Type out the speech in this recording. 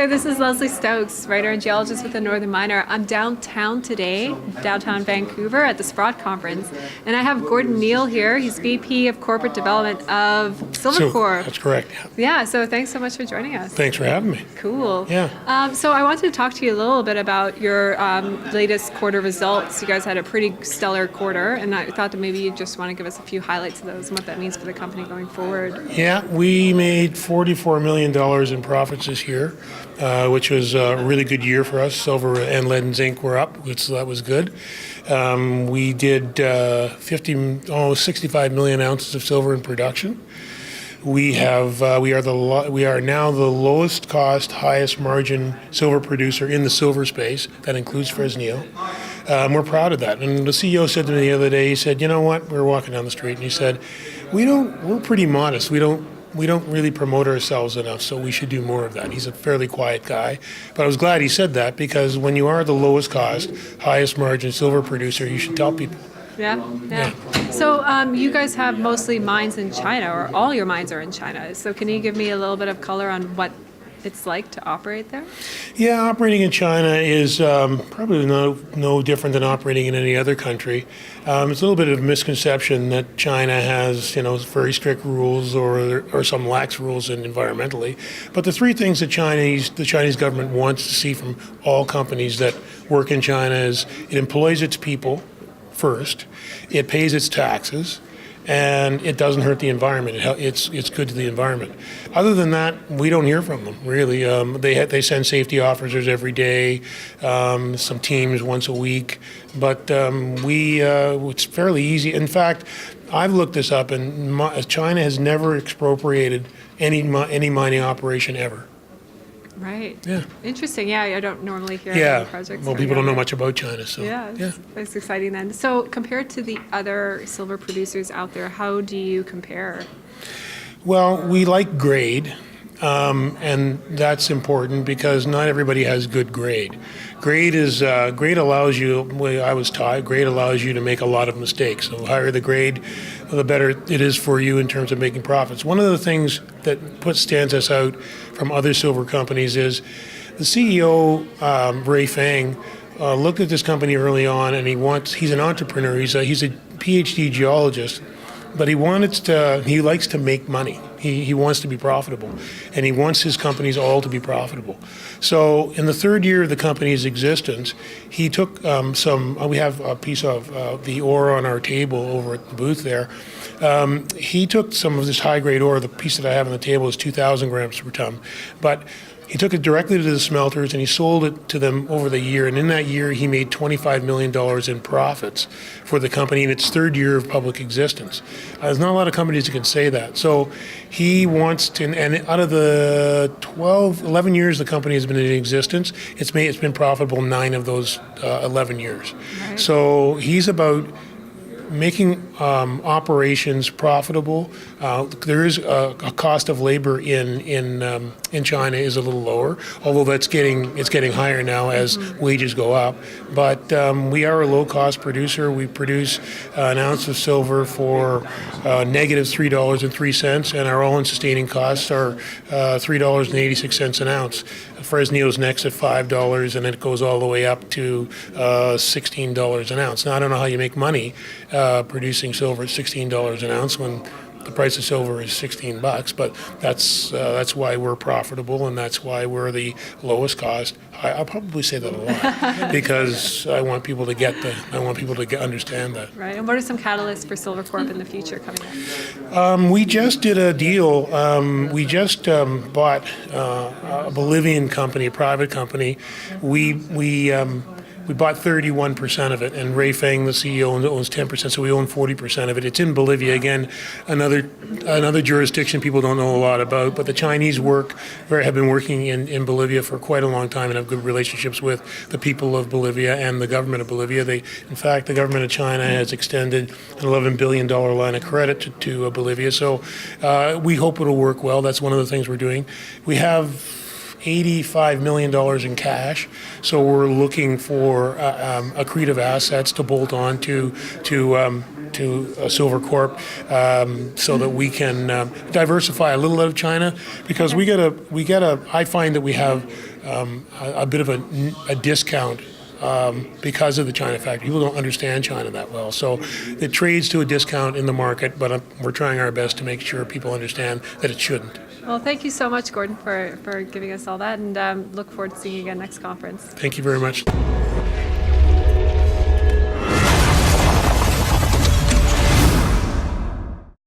there, this is Leslie Stokes, writer and geologist with the Northern Miner. I'm downtown today, downtown Vancouver at the Sprott conference, and I have Gordon Neal here. He's VP of Corporate Development of Silvercorp. That's correct. Yeah, so thanks so much for joining us. Thanks for having me. Cool. Yeah. So I wanted to talk to you a little bit about your latest quarter results. You guys had a pretty stellar quarter, and I thought that maybe you just want to give us a few highlights of those and what that means for the company going forward. Yeah, we made $44 million in profits this year, which was a really good year for us. Silver and lead and zinc were up, which that was good. We did 65 million ounces of silver in production. We are now the lowest cost, highest margin silver producer in the silver space. That includes Fresnel. We're proud of that. And the CEO said to me the other day, he said, "You know what? We were walking down the street, and he said, we're pretty modest. We don't really promote ourselves enough, so we should do more of that." He's a fairly quiet guy, but I was glad he said that, because when you are the lowest cost, highest margin silver producer, you should tell people. Yeah. So you guys have mostly mines in China, or all your mines are in China. So can you give me a little bit of color on what it's like to operate there? Yeah, operating in China is probably no different than operating in any other country. It's a little bit of a misconception that China has, very strict rules or some lax rules environmentally. But the three things that the Chinese government wants to see from all companies that work in China is it employs its people first, it pays its taxes, and it doesn't hurt the environment. It's good to the environment. Other than that, we don't hear from them, really. They send safety officers every day, some teams once a week, but it's fairly easy. In fact, I've looked this up, and China has never expropriated any mining operation ever. Right. Yeah. Interesting. Yeah, I don't normally hear about projects. Well, people don't know much about China, so. Yeah. That's exciting then. So compared to the other silver producers out there, how do you compare? Well, we like grade, and that's important because not everybody has good grade. Grade allows you, I was taught, grade allows you to make a lot of mistakes. So the higher the grade, the better it is for you in terms of making profits. One of the things that stands us out from other silver companies is the CEO, Ray Fang, looked at this company early on, and he's an entrepreneur. He's a PhD geologist, but he likes to make money. He wants to be profitable, and he wants his companies all to be profitable. So in the third year of the company's existence, he took we have a piece of the ore on our table over at the booth there. He took some of this high-grade ore. The piece that I have on the table is 2,000 grams per ton, but he took it directly to the smelters, and he sold it to them over the year. And in that year, he made $25 million in profits for the company in its third year of public existence. There's not a lot of companies that can say that. So he wants to, and out of the 11 years the company has been in existence, it's been profitable 9 of those 11 years. Right. So he's about making operations profitable. There is a cost of labor in China is a little lower, although it's getting higher now as wages go up. But we are a low-cost producer. We produce an ounce of silver for negative $3.03, and our all-in sustaining costs are $3.86 an ounce. Fresnel's next at $5, and it goes all the way up to $16 an ounce. Now, I don't know how you make money producing silver at $16 an ounce when the price of silver is $16, but that's why we're profitable, and that's why we're the lowest cost. I'll probably say that a lot because I want people to understand that. Right. And what are some catalysts for Silvercorp in the future coming up? We just did a deal. We just bought a Bolivian company, a private company. We bought 31% of it, and Ray Fang, the CEO, owns 10%, so we own 40% of it. It's in Bolivia, again, another jurisdiction people don't know a lot about, but the Chinese have been working in Bolivia for quite a long time and have good relationships with the people of Bolivia and the government of Bolivia. In fact, the government of China has extended an $11 billion line of credit to Bolivia, so we hope it'll work well. That's one of the things we're doing. We have $85 million in cash, so we're looking for accretive assets to bolt on to to Silver Corp, so that we can diversify a little out of China, because I find that we have a bit of a discount because of the China factor. People don't understand China that well. So it trades to a discount in the market, but we're trying our best to make sure people understand that it shouldn't. Well, thank you so much, Gordon, for giving us all that, and look forward to seeing you again next conference. Thank you very much.